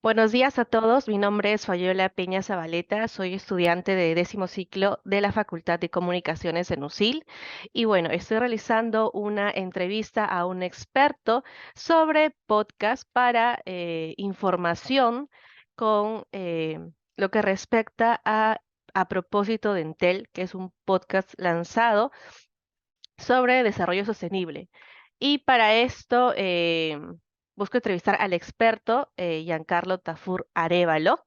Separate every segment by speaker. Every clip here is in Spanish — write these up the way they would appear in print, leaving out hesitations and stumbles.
Speaker 1: Buenos días a todos, mi nombre es Fabiola Peña Zabaleta, soy estudiante de décimo ciclo de la Facultad de Comunicaciones en USIL y bueno, estoy realizando una entrevista a un experto sobre podcast para información con lo que respecta a propósito de Entel, que es un podcast lanzado sobre desarrollo sostenible. Y para esto busco entrevistar al experto Giancarlo Tafur Arévalo.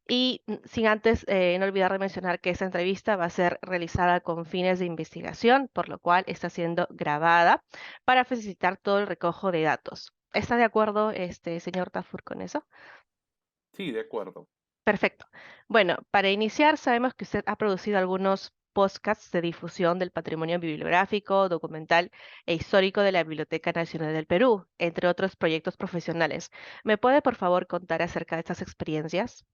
Speaker 1: Y sin antes no olvidar de mencionar que esta entrevista va a ser realizada con fines de investigación, por lo cual está siendo grabada para facilitar todo el recojo de datos. ¿Está de acuerdo, señor Tafur, con eso?
Speaker 2: Sí, de acuerdo.
Speaker 1: Perfecto. Bueno, para iniciar, sabemos que usted ha producido algunos podcasts de difusión del patrimonio bibliográfico, documental e histórico de la Biblioteca Nacional del Perú, entre otros proyectos profesionales. ¿Me puede, por favor, contar acerca de estas experiencias?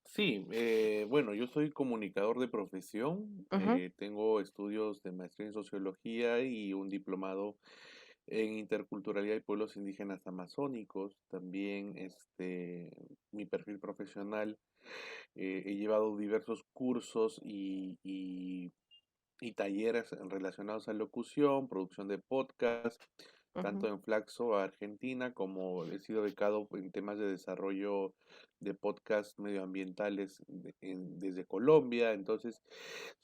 Speaker 2: Sí, bueno, yo soy comunicador de profesión,
Speaker 1: Ujú,
Speaker 2: tengo estudios de maestría en sociología y un diplomado en interculturalidad y pueblos indígenas amazónicos. También mi perfil profesional, he llevado diversos cursos y talleres relacionados a locución, producción de podcast, tanto
Speaker 1: ujú.
Speaker 2: en Flaxo, Argentina, como he sido becado en temas de desarrollo de podcast medioambientales desde Colombia. Entonces,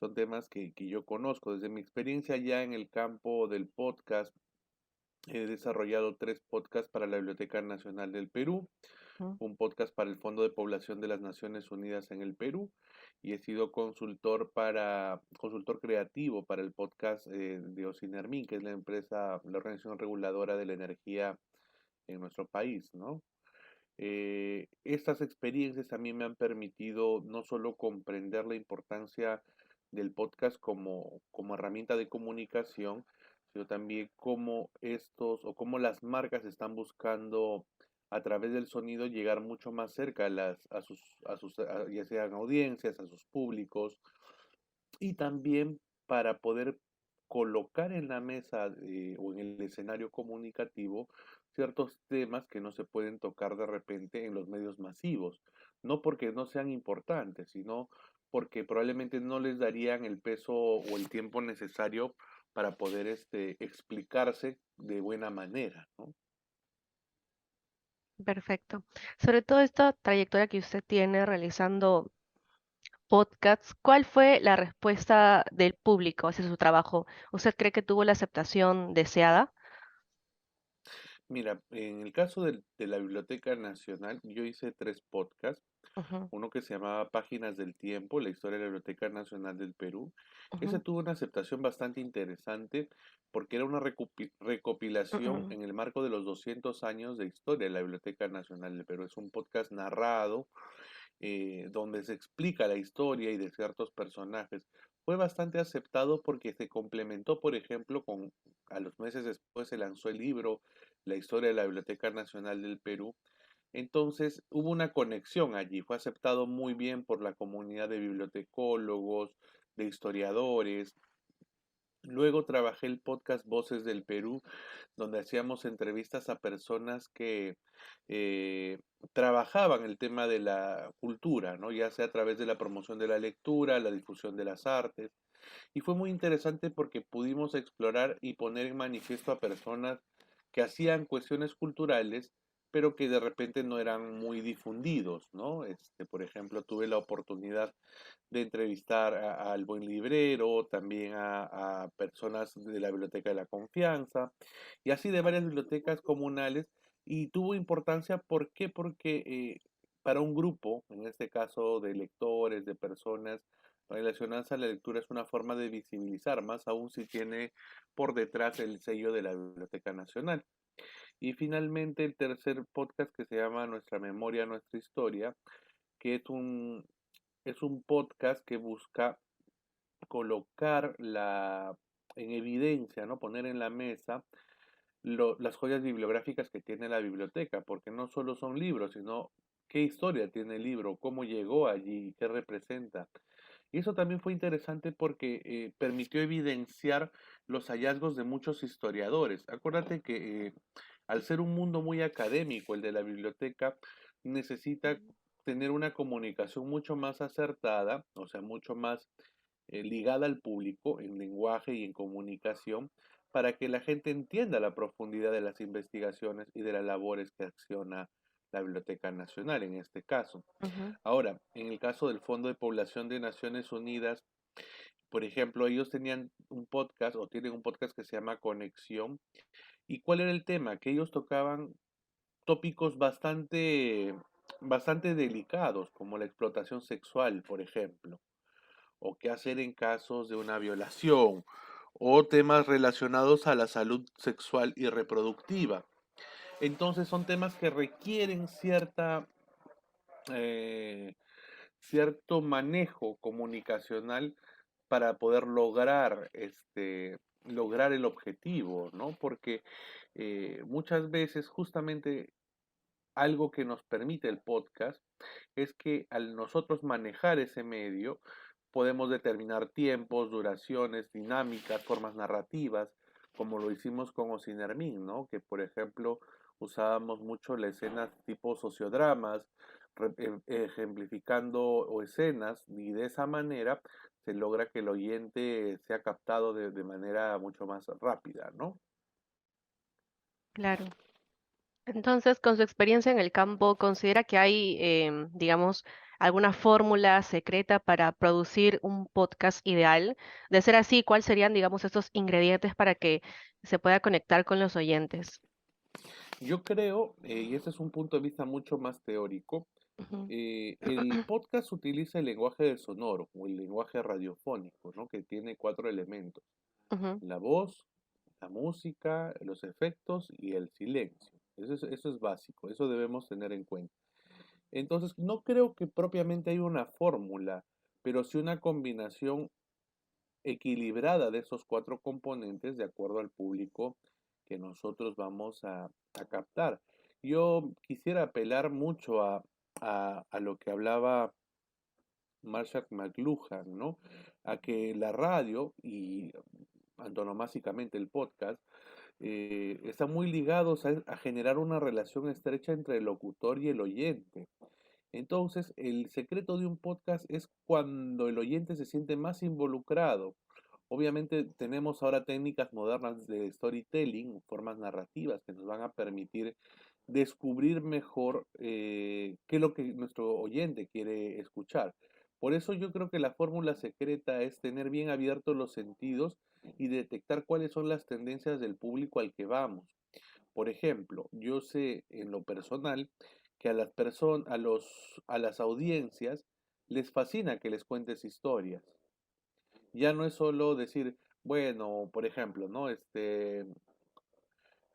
Speaker 2: son temas que yo conozco. Desde mi experiencia ya en el campo del podcast, he desarrollado tres podcasts para la Biblioteca Nacional del Perú,
Speaker 1: Ujú.
Speaker 2: un podcast para el Fondo de Población de las Naciones Unidas en el Perú, y he sido consultor creativo para el podcast de Ocinermin, que es la organización reguladora de la energía en nuestro país, ¿no? Estas experiencias también me han permitido no solo comprender la importancia del podcast como herramienta de comunicación, sino también cómo cómo las marcas están buscando a través del sonido llegar mucho más cerca ya sean audiencias, a sus públicos, y también para poder colocar en la mesa o en el escenario comunicativo ciertos temas que no se pueden tocar de repente en los medios masivos. No porque no sean importantes, sino porque probablemente no les darían el peso o el tiempo necesario para poder explicarse de buena manera, ¿no?
Speaker 1: Perfecto. Sobre todo esta trayectoria que usted tiene realizando podcasts, ¿cuál fue la respuesta del público hacia su trabajo? ¿Usted cree que tuvo la aceptación deseada?
Speaker 2: Mira, en el caso de la Biblioteca Nacional, yo hice tres podcasts.
Speaker 1: Ujú,
Speaker 2: Uno que se llamaba Páginas del Tiempo, la historia de la Biblioteca Nacional del Perú. Ese
Speaker 1: ujú,
Speaker 2: tuvo una aceptación bastante interesante porque era una recopilación
Speaker 1: ujú.
Speaker 2: en el marco de los 200 años de historia de la Biblioteca Nacional del Perú. Es un podcast narrado donde se explica la historia y de ciertos personajes. Fue bastante aceptado porque se complementó, por ejemplo, a los meses después se lanzó el libro La historia de la Biblioteca Nacional del Perú. Entonces hubo una conexión allí, fue aceptado muy bien por la comunidad de bibliotecólogos, de historiadores. Luego trabajé el podcast Voces del Perú, donde hacíamos entrevistas a personas que eh, trabajaban el tema de la cultura, ¿no? Ya sea a través de la promoción de la lectura, la difusión de las artes. Y fue muy interesante porque pudimos explorar y poner en manifiesto a personas que hacían cuestiones culturales, pero que de repente no eran muy difundidos, ¿no? Por ejemplo, tuve la oportunidad de entrevistar al buen librero, también a personas de la Biblioteca de la Confianza, y así de varias bibliotecas comunales, y tuvo importancia, ¿por qué? Porque para un grupo, en este caso de lectores, de personas relacionadas a la lectura, es una forma de visibilizar, más aún si tiene por detrás el sello de la Biblioteca Nacional. Y finalmente el tercer podcast que se llama Nuestra Memoria, Nuestra Historia, que es un podcast que busca colocar en evidencia, ¿no? Poner en la mesa las joyas bibliográficas que tiene la biblioteca, porque no solo son libros, sino qué historia tiene el libro, cómo llegó allí, qué representa. Y eso también fue interesante porque permitió evidenciar los hallazgos de muchos historiadores. Acuérdate que al ser un mundo muy académico, el de la biblioteca necesita tener una comunicación mucho más acertada, o sea, mucho más ligada al público en lenguaje y en comunicación, para que la gente entienda la profundidad de las investigaciones y de las labores que acciona la Biblioteca Nacional en este caso.
Speaker 1: Ujú.
Speaker 2: Ahora, en el caso del Fondo de Población de Naciones Unidas, por ejemplo, ellos tenían un podcast o tienen un podcast que se llama Conexión. ¿Y cuál era el tema? Que ellos tocaban tópicos bastante delicados, como la explotación sexual, por ejemplo, o qué hacer en casos de una violación, o temas relacionados a la salud sexual y reproductiva. Entonces son temas que requieren eh, cierto manejo comunicacional para poder lograr el objetivo, ¿no? Porque muchas veces justamente algo que nos permite el podcast es que al nosotros manejar ese medio, podemos determinar tiempos, duraciones, dinámicas, formas narrativas, como lo hicimos con Ocinermin, ¿no? Que por ejemplo usábamos mucho la escena tipo sociodramas, ejemplificando o escenas, y de esa manera se logra que el oyente sea captado de manera mucho más rápida, ¿no?
Speaker 1: Claro. Entonces, con su experiencia en el campo, ¿considera que hay, digamos, alguna fórmula secreta para producir un podcast ideal? De ser así, ¿cuáles serían, digamos, estos ingredientes para que se pueda conectar con los oyentes?
Speaker 2: Yo creo, y ese es un punto de vista mucho más teórico,
Speaker 1: Ujú,
Speaker 2: el podcast utiliza el lenguaje del sonoro o el lenguaje radiofónico, ¿no? Que tiene cuatro elementos:
Speaker 1: ujú.
Speaker 2: la voz, la música, los efectos y el silencio. Eso es básico, eso debemos tener en cuenta. Entonces, no creo que propiamente haya una fórmula, pero sí una combinación equilibrada de esos cuatro componentes de acuerdo al público que nosotros vamos a captar. Yo quisiera apelar mucho a lo que hablaba Marshall McLuhan, ¿no? A que la radio y antonomásicamente el podcast están muy ligados a generar una relación estrecha entre el locutor y el oyente. Entonces, el secreto de un podcast es cuando el oyente se siente más involucrado. Obviamente tenemos ahora técnicas modernas de storytelling, formas narrativas que nos van a permitir descubrir mejor qué es lo que nuestro oyente quiere escuchar. Por eso yo creo que la fórmula secreta es tener bien abiertos los sentidos y detectar cuáles son las tendencias del público al que vamos. Por ejemplo, yo sé en lo personal que a las personas, a las audiencias les fascina que les cuentes historias. Ya no es solo decir, bueno, por ejemplo, ¿no?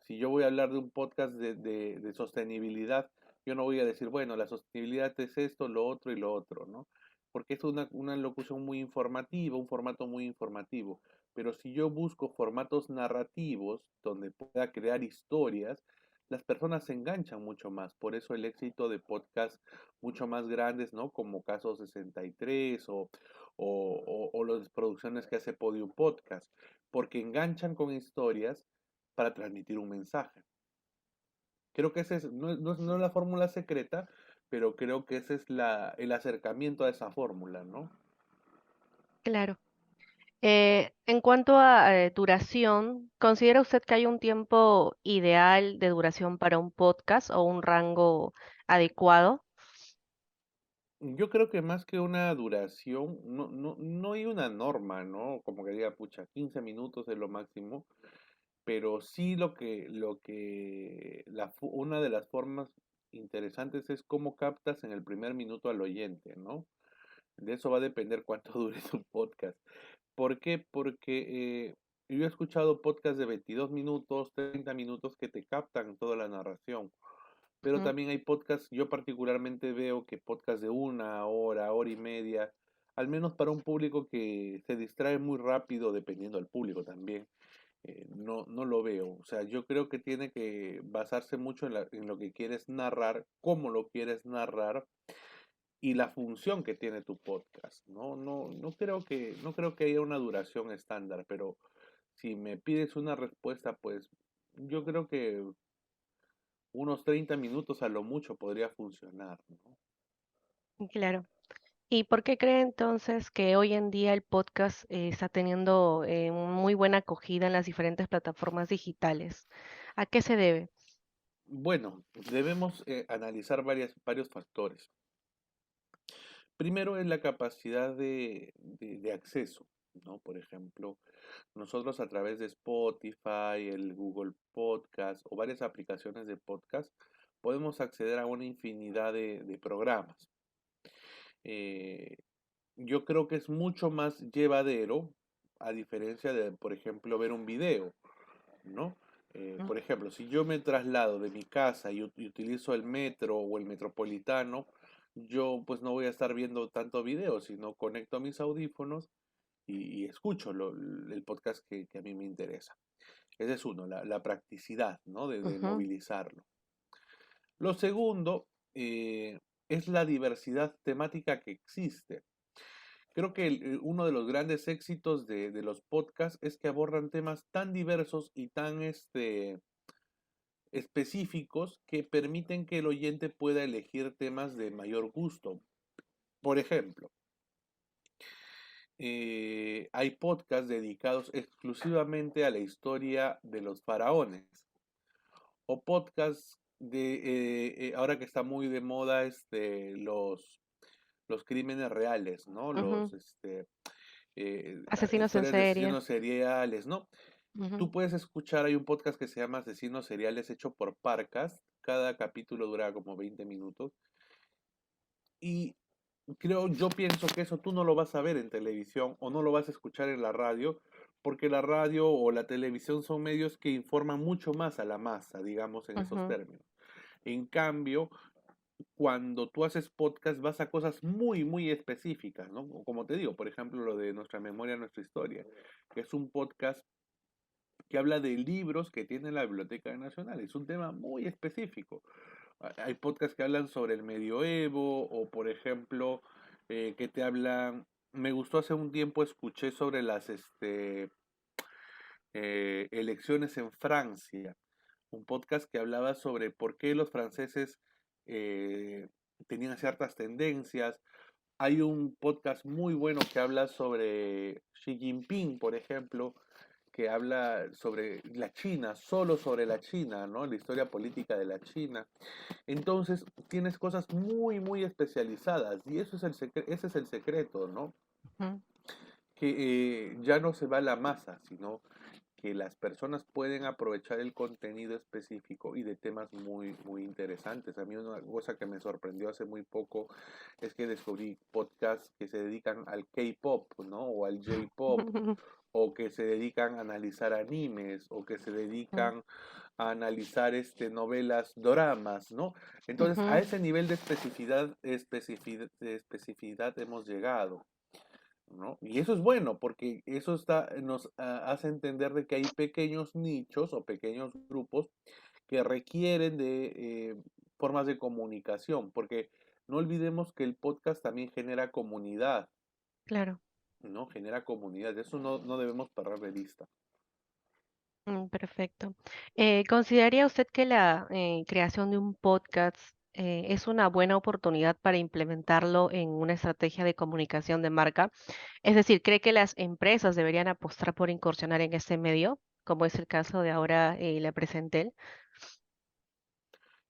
Speaker 2: Si yo voy a hablar de un podcast de sostenibilidad, yo no voy a decir, bueno, la sostenibilidad es esto, lo otro y lo otro, ¿no? Porque es una locución muy informativa, un formato muy informativo. Pero si yo busco formatos narrativos donde pueda crear historias, las personas se enganchan mucho más. Por eso el éxito de podcasts mucho más grandes, ¿no? Como Caso 63 o las producciones que hace Podium Podcast, porque enganchan con historias para transmitir un mensaje. Creo que ese es, no es la fórmula secreta, pero creo que ese es el acercamiento a esa fórmula, ¿no?
Speaker 1: Claro. En cuanto a duración, ¿considera usted que hay un tiempo ideal de duración para un podcast o un rango adecuado?
Speaker 2: Yo creo que más que una duración, no hay una norma, ¿no? Como que diga, pucha, 15 minutos es lo máximo, pero sí una de las formas interesantes es cómo captas en el primer minuto al oyente, ¿no? De eso va a depender cuánto dure tu podcast. ¿Por qué? Porque yo he escuchado podcasts de 22 minutos, 30 minutos que te captan toda la narración, pero
Speaker 1: Ujú.
Speaker 2: también hay podcasts, yo particularmente veo que podcasts de una hora, hora y media, al menos para un público que se distrae muy rápido, dependiendo del público también, no lo veo. O sea, yo creo que tiene que basarse mucho en lo que quieres narrar, cómo lo quieres narrar y la función que tiene tu podcast. No creo que haya una duración estándar, pero si me pides una respuesta, pues yo creo que unos 30 minutos a lo mucho podría funcionar, ¿no?
Speaker 1: Claro. ¿Y por qué cree entonces que hoy en día el podcast está teniendo muy buena acogida en las diferentes plataformas digitales? ¿A qué se debe?
Speaker 2: Bueno, debemos analizar varios factores. Primero es la capacidad de acceso, ¿no? Por ejemplo, nosotros a través de Spotify, el Google Podcast o varias aplicaciones de podcast, podemos acceder a una infinidad de programas. Eh, yo creo que es mucho más llevadero, a diferencia de, por ejemplo, ver un video, ¿no?
Speaker 1: Mm,
Speaker 2: Por ejemplo, si yo me traslado de mi casa y utilizo el metro o el metropolitano, yo pues no voy a estar viendo tanto video, sino conecto mis audífonos y escucho el podcast que a mí me interesa. Ese es uno, la practicidad, ¿no? De
Speaker 1: ujú,
Speaker 2: movilizarlo. Lo segundo es la diversidad temática que existe. Creo que uno de los grandes éxitos de los podcasts es que abordan temas tan diversos y tan específicos que permiten que el oyente pueda elegir temas de mayor gusto. Por ejemplo, hay podcasts dedicados exclusivamente a la historia de los faraones o podcasts ahora que está muy de moda los crímenes reales, ¿no?
Speaker 1: ujú. Asesinos en
Speaker 2: Historias de
Speaker 1: serie.
Speaker 2: asesinos seriales, ¿no?
Speaker 1: Ujú,
Speaker 2: Tú puedes escuchar, hay un podcast que se llama Asesinos Seriales hecho por Parcast, cada capítulo dura como 20 minutos y yo pienso que eso tú no lo vas a ver en televisión o no lo vas a escuchar en la radio, porque la radio o la televisión son medios que informan mucho más a la masa, digamos, en esos
Speaker 1: ujú,
Speaker 2: términos. En cambio, cuando tú haces podcast vas a cosas muy, muy específicas, ¿no? Como te digo, por ejemplo, lo de Nuestra Memoria, Nuestra Historia, que es un podcast que habla de libros que tiene la Biblioteca Nacional. Es un tema muy específico. Hay podcasts que hablan sobre el medioevo o, por ejemplo, que te hablan... Me gustó hace un tiempo, escuché sobre las elecciones en Francia, un podcast que hablaba sobre por qué los franceses eh, tenían ciertas tendencias. Hay un podcast muy bueno que habla sobre Xi Jinping, por ejemplo, que habla sobre la China, solo sobre la China, ¿no? La historia política de la China. Entonces, tienes cosas muy, muy especializadas y ese es el secreto, ¿no?
Speaker 1: ujú.
Speaker 2: Que ya no se va a la masa, sino que las personas pueden aprovechar el contenido específico y de temas muy, muy interesantes. A mí una cosa que me sorprendió hace muy poco es que descubrí podcasts que se dedican al K-pop, ¿no? O al J-pop, o que se dedican a analizar animes, o que se
Speaker 1: Ujú,
Speaker 2: dedican a analizar novelas, doramas, ¿no? Entonces, a
Speaker 1: ujú.
Speaker 2: ese nivel de especificidad hemos llegado, ¿no? Y eso es bueno porque nos hace entender de que hay pequeños nichos o pequeños grupos que requieren de formas de comunicación, porque no olvidemos que el podcast también genera comunidad,
Speaker 1: Claro.
Speaker 2: ¿no? Genera comunidad, eso no debemos perder de vista.
Speaker 1: Perfecto. ¿Consideraría usted que la creación de un podcast es una buena oportunidad para implementarlo en una estrategia de comunicación de marca? Es decir, ¿cree que las empresas deberían apostar por incursionar en este medio, como es el caso de ahora la Presentel?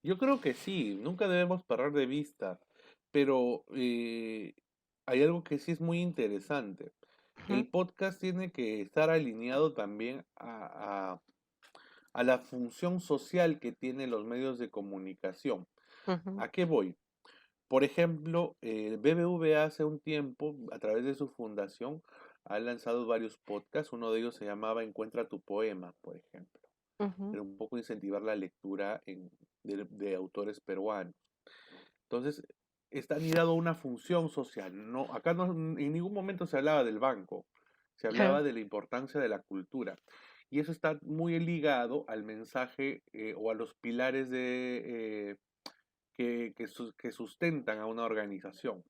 Speaker 2: Yo creo que sí, nunca debemos perder de vista, pero hay algo que sí es muy interesante.
Speaker 1: Ujú,
Speaker 2: El podcast tiene que estar alineado también a la función social que tienen los medios de comunicación.
Speaker 1: ujú,
Speaker 2: ¿A qué voy? Por ejemplo, BBVA hace un tiempo, a través de su fundación, ha lanzado varios podcasts. Uno de ellos se llamaba Encuentra tu poema, por ejemplo.
Speaker 1: ujú.
Speaker 2: Era un poco incentivar la lectura de autores peruanos. Entonces, está ligado a una función social. No, acá no, en ningún momento se hablaba del banco, se
Speaker 1: Claro.
Speaker 2: hablaba de la importancia de la cultura. Y eso está muy ligado al mensaje o a los pilares que sustentan a una organización.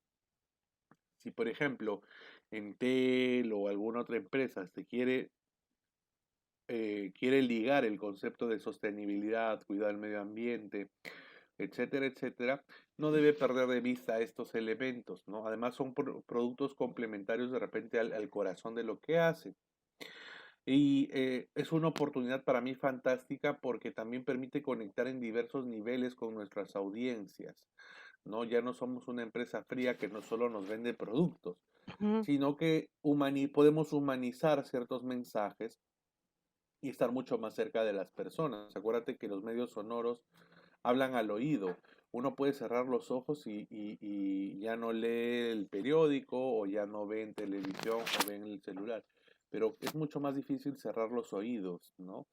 Speaker 2: Si, por ejemplo, Entel o alguna otra empresa quiere ligar el concepto de sostenibilidad, cuidar el medio ambiente, etcétera, etcétera, no debe perder de vista estos elementos, ¿no? Además son productos complementarios de repente al corazón de lo que hace. Y es una oportunidad para mí fantástica porque también permite conectar en diversos niveles con nuestras audiencias, ¿no? Ya no somos una empresa fría que no solo nos vende productos,
Speaker 1: Ujú,
Speaker 2: sino que podemos humanizar ciertos mensajes y estar mucho más cerca de las personas. Acuérdate que los medios sonoros hablan al oído. Uno puede cerrar los ojos y ya no lee el periódico o ya no ve en televisión o ve en el celular. Pero es mucho más difícil cerrar los oídos, ¿no?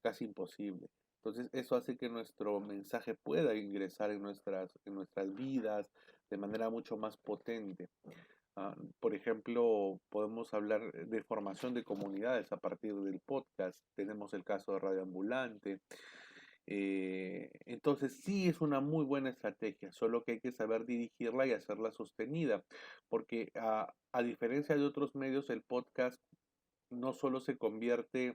Speaker 2: Casi imposible. Entonces eso hace que nuestro mensaje pueda ingresar en nuestras vidas de manera mucho más potente. Por ejemplo, podemos hablar de formación de comunidades a partir del podcast. Tenemos el caso de Radio Ambulante. Entonces sí es una muy buena estrategia, solo que hay que saber dirigirla y hacerla sostenida, porque a diferencia de otros medios, el podcast no solo se convierte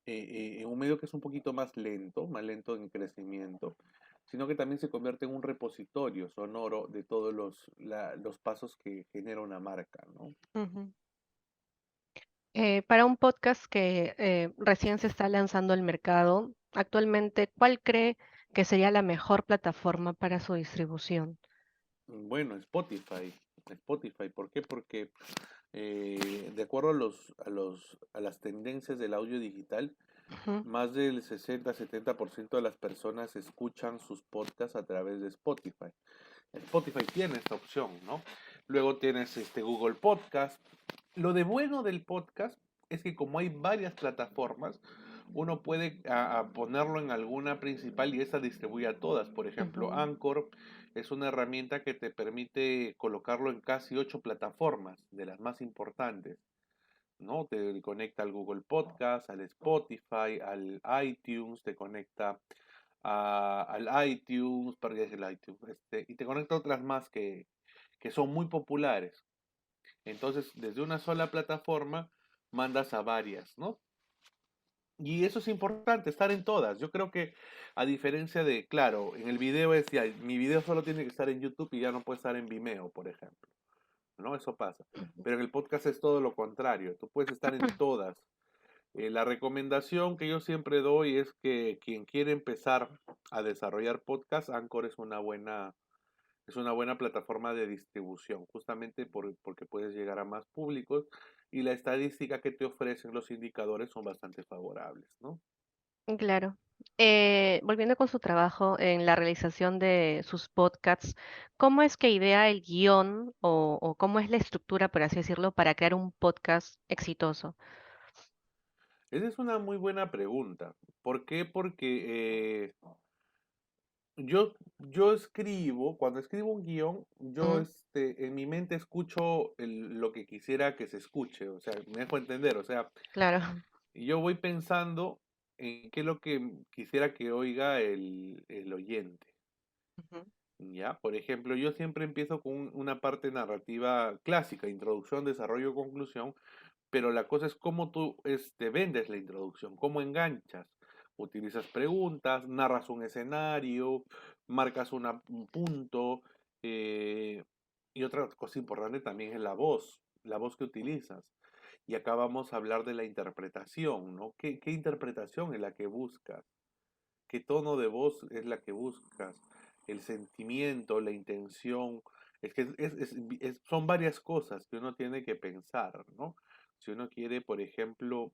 Speaker 2: en un medio que es un poquito más lento en crecimiento, sino que también se convierte en un repositorio sonoro de todos los pasos que genera una marca, ¿no?
Speaker 1: ujú. Para un podcast que recién se está lanzando al mercado, actualmente, ¿cuál cree que sería la mejor plataforma para su distribución?
Speaker 2: Bueno, Spotify. Spotify, ¿por qué? Porque de acuerdo a las tendencias del audio digital,
Speaker 1: Ujú,
Speaker 2: más del 60-70% de las personas escuchan sus podcasts a través de Spotify. Spotify tiene esta opción, ¿no? Luego tienes Google Podcast. Lo de bueno del podcast es que como hay varias plataformas, uno puede ponerlo en alguna principal y esa distribuye a todas. Por ejemplo,
Speaker 1: ujú.
Speaker 2: Anchor es una herramienta que te permite colocarlo en casi 8 plataformas de las más importantes, ¿no? Te conecta al Google Podcast, al Spotify, al iTunes, te conecta al iTunes, perdón, es el iTunes, y te conecta a otras más que son muy populares. Entonces, desde una sola plataforma mandas a varias, ¿no? Y eso es importante, estar en todas. Yo creo que a diferencia de, claro, en el video es ya, mi video solo tiene que estar en YouTube y ya no puede estar en Vimeo, por ejemplo. ¿No? Eso pasa. Pero en el podcast es todo lo contrario. Tú puedes estar en todas. La recomendación que yo siempre doy es que quien quiere empezar a desarrollar podcast, Anchor es una buena plataforma de distribución, justamente porque puedes llegar a más públicos y la estadística que te ofrecen los indicadores son bastante favorables, ¿no?
Speaker 1: Claro. Volviendo con su trabajo en la realización de sus podcasts, ¿cómo es que idea el guión o cómo es la estructura, por así decirlo, para crear un podcast exitoso?
Speaker 2: Esa es una muy buena pregunta. ¿Por qué? Porque yo escribo, cuando escribo un guión, yo
Speaker 1: Mm,
Speaker 2: en mi mente escucho lo que quisiera que se escuche, o sea, me dejo entender, o sea,
Speaker 1: claro.
Speaker 2: y yo voy pensando en qué es lo que quisiera que oiga el oyente,
Speaker 1: Ujú,
Speaker 2: ¿ya? Por ejemplo, yo siempre empiezo con una parte narrativa clásica, introducción, desarrollo, conclusión, pero la cosa es cómo tú vendes la introducción, cómo enganchas. Utilizas preguntas, narras un escenario, marcas un punto. eh, y otra cosa importante también es la voz que utilizas. Y acá vamos a hablar de la interpretación, ¿no? ¿Qué interpretación es la que buscas? ¿Qué tono de voz es la que buscas? El sentimiento, la intención. Es que son varias cosas que uno tiene que pensar, ¿no? Si uno quiere, por ejemplo,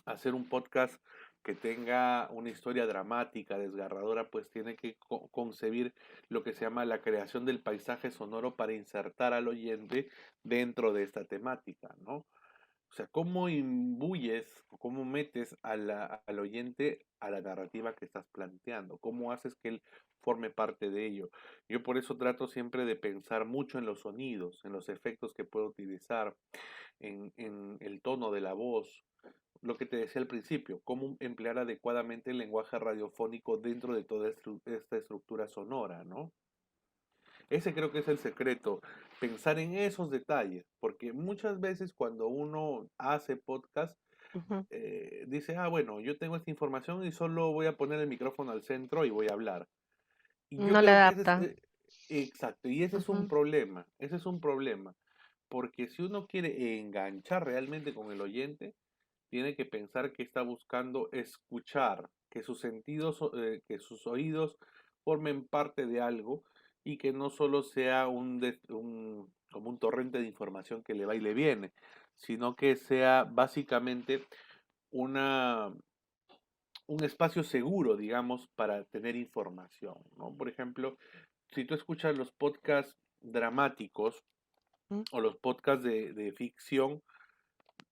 Speaker 2: hacer un podcast que tenga una historia dramática, desgarradora, pues tiene que concebir lo que se llama la creación del paisaje sonoro para insertar al oyente dentro de esta temática, ¿no? O sea, ¿cómo imbuyes o cómo metes al oyente a la narrativa que estás planteando? ¿Cómo haces que él forme parte de ello? Yo por eso trato siempre de pensar mucho en los sonidos, en los efectos que puedo utilizar, en el tono de la voz, lo que te decía al principio, cómo emplear adecuadamente el lenguaje radiofónico dentro de toda esta estructura sonora, ¿no? Ese creo que es el secreto, pensar en esos detalles, porque muchas veces cuando uno hace podcast,
Speaker 1: Ujú.
Speaker 2: dice, ah, bueno, yo tengo esta información y solo voy a poner el micrófono al centro y voy a hablar. Y yo
Speaker 1: No le
Speaker 2: creo que ese es,
Speaker 1: adapta.
Speaker 2: exacto, y ese es un
Speaker 1: Ujú.
Speaker 2: problema, ese es un problema, porque si uno quiere enganchar realmente con el oyente, tiene que pensar que está buscando escuchar, que sus sentidos, que sus oídos formen parte de algo y que no solo sea como un torrente de información que le va y le viene, sino que sea básicamente una, un espacio seguro, digamos, para tener información, ¿no? Por ejemplo, si tú escuchas los podcasts dramáticos
Speaker 1: Mm.
Speaker 2: o los podcasts de ficción,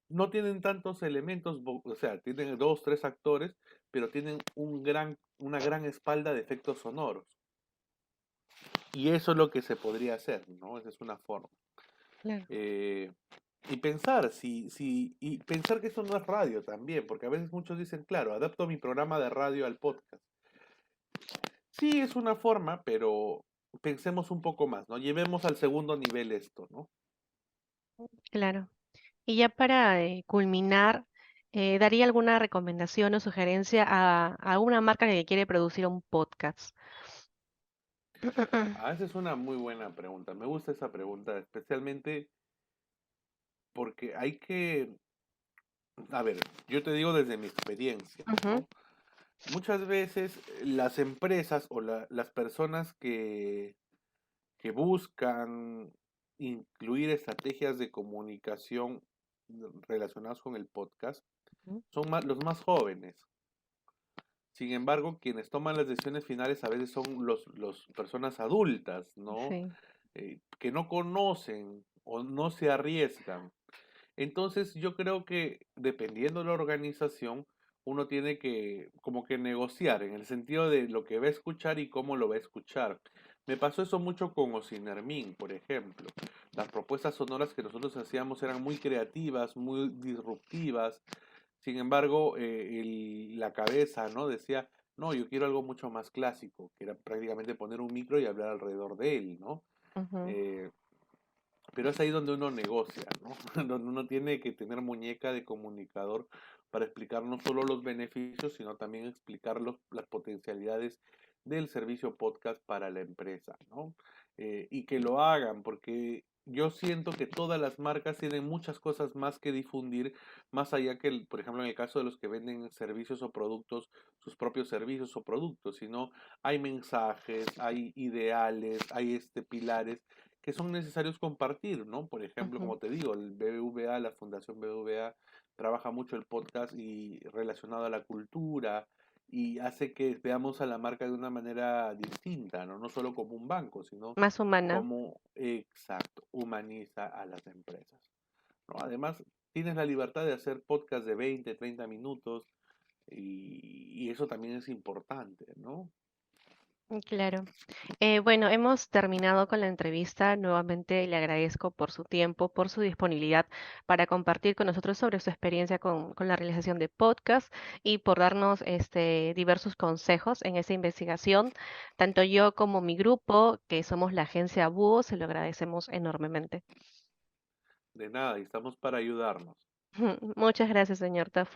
Speaker 2: no tienen tantos elementos, o sea, tienen dos, tres actores, pero tienen una gran espalda de efectos sonoros. Y eso es lo que se podría hacer, ¿no? Esa es una forma.
Speaker 1: Claro.
Speaker 2: Eh, y pensar, y pensar que eso no es radio también, porque a veces muchos dicen, claro, adapto mi programa de radio al podcast. Sí, es una forma, pero pensemos un poco más, ¿no? Llevemos al segundo nivel esto, ¿no?
Speaker 1: Claro. Y ya para culminar, ¿daría alguna recomendación o sugerencia a una marca que quiere producir un podcast?
Speaker 2: Ah, esa es una muy buena pregunta. Me gusta esa pregunta, especialmente porque hay que, a ver, yo te digo desde mi experiencia,
Speaker 1: Ujú,
Speaker 2: ¿no? Muchas veces las empresas o las personas que buscan incluir estrategias de comunicación relacionadas con el podcast
Speaker 1: ujú.
Speaker 2: son los más jóvenes. Sin embargo, quienes toman las decisiones finales a veces son los personas adultas, ¿no?
Speaker 1: Sí,
Speaker 2: Que no conocen o no se arriesgan. Entonces yo creo que dependiendo de la organización, uno tiene que como que negociar en el sentido de lo que va a escuchar y cómo lo va a escuchar. Me pasó eso mucho con Ocinermin, por ejemplo. Las propuestas sonoras que nosotros hacíamos eran muy creativas, muy disruptivas. Sin embargo, la cabeza, ¿no? Decía, no, yo quiero algo mucho más clásico, que era prácticamente poner un micro y hablar alrededor de él, ¿no?
Speaker 1: ujú.
Speaker 2: Eh, pero es ahí donde uno negocia, ¿no? Donde uno tiene que tener muñeca de comunicador para explicar no solo los beneficios, sino también explicar las potencialidades del servicio podcast para la empresa, ¿no? Y que lo hagan, porque yo siento que todas las marcas tienen muchas cosas más que difundir, más allá que, por ejemplo, en el caso de los que venden servicios o productos, sus propios servicios o productos, sino hay mensajes, hay ideales, hay pilares que son necesarios compartir, ¿no? Por ejemplo,
Speaker 1: Ujú.
Speaker 2: como te digo, el BBVA, la Fundación BBVA, trabaja mucho el podcast y relacionado a la cultura y hace que veamos a la marca de una manera distinta, ¿no? No solo como un banco, sino
Speaker 1: Más humana.
Speaker 2: como, exacto, humaniza a las empresas, ¿no? Además, tienes la libertad de hacer podcast de 20, 30 minutos y eso también es importante, ¿no?
Speaker 1: Claro. Bueno, hemos terminado con la entrevista. Nuevamente le agradezco por su tiempo, por su disponibilidad para compartir con nosotros sobre su experiencia con la realización de podcast y por darnos diversos consejos en esa investigación. Tanto yo como mi grupo, que somos la agencia Búho, se lo agradecemos enormemente.
Speaker 2: De nada, y estamos para ayudarnos.
Speaker 1: Muchas gracias, señor Tafur.